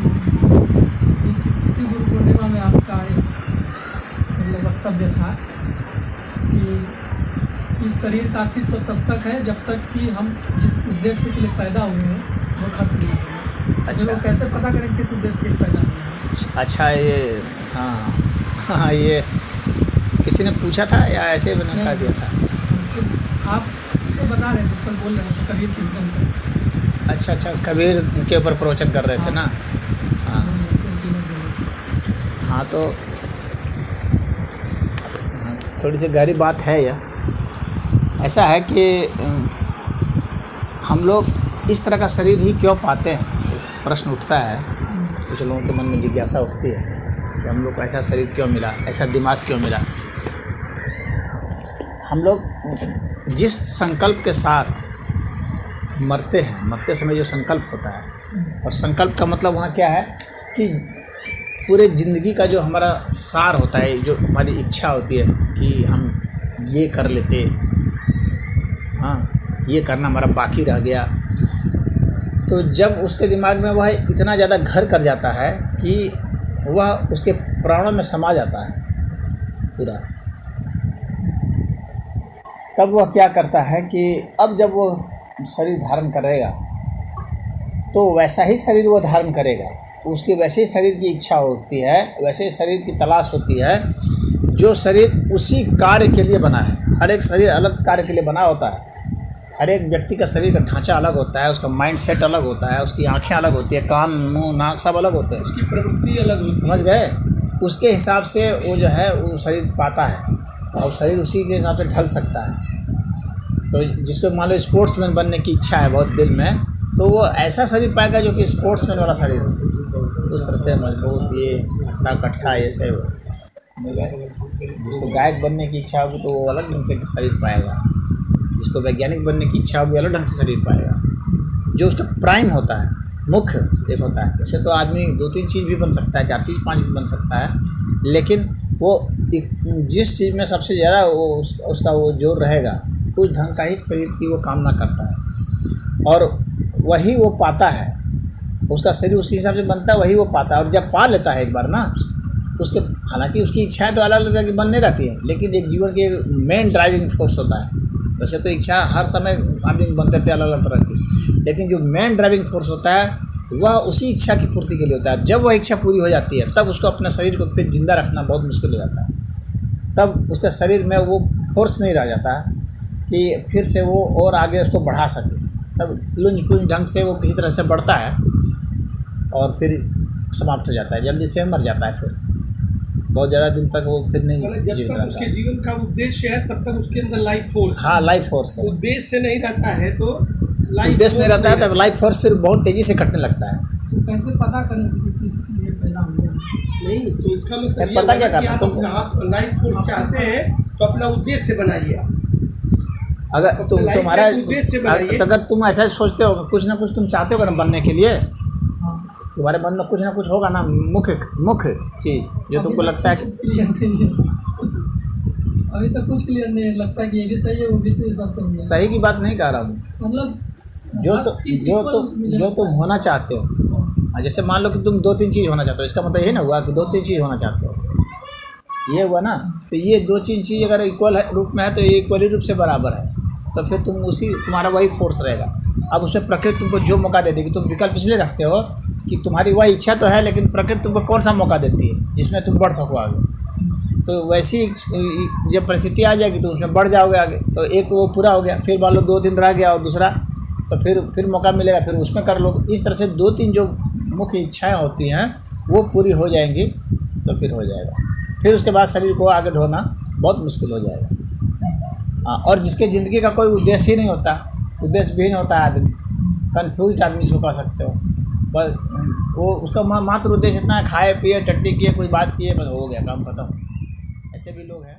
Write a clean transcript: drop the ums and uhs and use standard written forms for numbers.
इसी गुरु पूर्णिमा में आपका एक मतलब वक्तव्य था कि इस शरीर का अस्तित्व तब तक है जब तक कि हम जिस उद्देश्य के लिए पैदा हुए हैं वो खत्म नहीं होगा। अच्छा, लोग कैसे पता करें किस उद्देश्य के लिए पैदा हुए हैं? अच्छा, ये हाँ ये किसी ने पूछा था या ऐसे मैंने कहा दिया था? आप उसको बता रहे थे, उस पर बोल रहे थे कबीर की भजन पर। अच्छा, कबीर के ऊपर प्रवचन कर रहे थे ना? हाँ तो थोड़ी सी गहरी बात है यह। ऐसा है कि हम लोग इस तरह का शरीर ही क्यों पाते हैं, प्रश्न उठता है। कुछ लोगों के मन में जिज्ञासा उठती है कि हम लोग को ऐसा शरीर क्यों मिला, ऐसा दिमाग क्यों मिला। हम लोग जिस संकल्प के साथ मरते हैं, मरते समय जो संकल्प होता है, और संकल्प का मतलब वहाँ क्या है कि पूरे ज़िंदगी का जो हमारा सार होता है, जो हमारी इच्छा होती है कि हम ये कर लेते, हाँ ये करना हमारा बाकी रह गया। तो जब उसके दिमाग में वह इतना ज़्यादा घर कर जाता है कि वह उसके प्राणों में समा जाता है पूरा, तब वह क्या करता है कि अब जब वो शरीर धारण करेगा तो वैसा ही शरीर वो धारण करेगा, उसकी वैसे ही शरीर की इच्छा होती है, वैसे ही शरीर की तलाश होती है जो शरीर उसी कार्य के लिए बना है। हर एक शरीर अलग कार्य के लिए बना होता है। हर एक व्यक्ति का शरीर का ढांचा अलग होता है, उसका माइंड सेट अलग होता है, उसकी आंखें अलग होती है, कान मुंह नाक सब अलग होते हैं, उसकी प्रवृत्ति अलग होती है। समझ गए? उसके हिसाब से वो जो है वो शरीर पाता है और शरीर उसी के हिसाब से ढल सकता है। तो जिसको मान लो स्पोर्ट्समैन बनने की इच्छा है बहुत दिल में, तो वो ऐसा शरीर पाएगा जो कि स्पोर्ट्समैन वाला शरीर होता है, उस तरह से मजबूत, ये हट्टा कट्ठा ये सब। जिसको गायक बनने की इच्छा होगी तो वो अलग ढंग से शरीर पाएगा, जिसको वैज्ञानिक बनने की इच्छा होगी अलग ढंग से शरीर पाएगा। जो उसका प्राइम होता है, मुख्य एक होता है। वैसे तो आदमी 2-3 चीज़ भी बन सकता है, 4 चीज़ 5 भी बन सकता है, लेकिन वो जिस चीज़ में सबसे ज़्यादा वो उसका वो जोर रहेगा, उस ढंग का ही शरीर की वो कामना करता है और वही वो पाता है। उसका शरीर उसी हिसाब से बनता है, वही वो पाता है। और जब पा लेता है एक बार ना, उसके हालांकि उसकी इच्छाएं तो अलग अलग जगह बन नहीं रहती हैं, लेकिन एक जीवन के मेन ड्राइविंग फोर्स होता है। वैसे तो इच्छा हर समय आदमी बनते थे अलग अलग तरह की, लेकिन जो मेन ड्राइविंग फोर्स होता है वह उसी इच्छा की पूर्ति के लिए होता है। जब वह इच्छा पूरी हो जाती है तब उसको अपने शरीर को फिर जिंदा रखना बहुत मुश्किल हो जाता है। तब उसके शरीर में वो फोर्स नहीं रह जाता कि फिर से वो और आगे उसको बढ़ा सके। तब लुंज पुंज ढंग से वो किसी तरह से बढ़ता है और फिर समाप्त हो जाता है, जल्दी से मर जाता है। फिर बहुत ज़्यादा दिन तक वो फिर नहीं जब जीवित तक रहता उसके है। जीवन का उद्देश्य है तब तक उसके अंदर लाइफ फोर्स, हाँ लाइफ फोर्स है। उद्देश्य नहीं रहता है तो उद्देश्य नहीं रहता है तब लाइफ फोर्स फिर बहुत तेज़ी से घटने लगता है। तो कैसे पता करें कि किस लिए पैदा हुए हैं? नहीं तो इसका मतलब पता क्या करना तुम, आप लाइफ फोर्स चाहते हैं तो अपना उद्देश्य बनाइए। अगर तुम्हारा अगर तुम ऐसा सोचते हो कुछ ना कुछ तुम चाहते हो ना बनने के लिए, तुम्हारे मन में कुछ ना कुछ होगा ना, मुख्य चीज़ जो तुमको लगता है। अभी तक कुछ क्लियर नहीं लगता कि ये भी सही है वो भी सही, सब सही है। सही की बात नहीं कह रहा हूँ, मतलब जो तुम होना चाहते हो। जैसे मान लो कि तुम 2-3 चीज़ होना चाहते हो, इसका मतलब ये ना हुआ कि 2-3 चीज़ होना चाहते हो, ये हुआ ना। तो ये 2-3 चीज़ अगर इक्वल रूप में है तो ये इक्वली रूप से बराबर है, तो फिर तुम तुम्हारा वही फोर्स रहेगा। अब उसमें प्रकृति तुमको जो मौका दे देगी, तुम विकल्प इसलिए रखते हो कि तुम्हारी वह इच्छा तो है, लेकिन प्रकृति तुमको कौन सा मौका देती है जिसमें तुम बढ़ सको आगे। तो वैसी जब परिस्थिति आ जाएगी तो उसमें बढ़ जाओगे आगे। तो एक वो पूरा हो गया, फिर मान लो 2 दिन रह गया और दूसरा, तो फिर मौका मिलेगा, फिर उसमें कर लो। इस तरह से 2-3 जो मुख्य इच्छाएं होती हैं वो पूरी हो जाएंगी तो फिर हो जाएगा। फिर उसके बाद शरीर को आगे ढोना बहुत मुश्किल हो जाएगा। और जिसके ज़िंदगी का कोई उद्देश्य ही नहीं होता, उद्देश्य भी नहीं होता है, आदमी कन्फ्यूज आदमी इसको कह सकते हो। बस वो उसका मात्र उद्देश्य इतना है, खाए पिए टट्टी किए कोई बात किए, बस हो गया काम खत्म। ऐसे भी लोग हैं।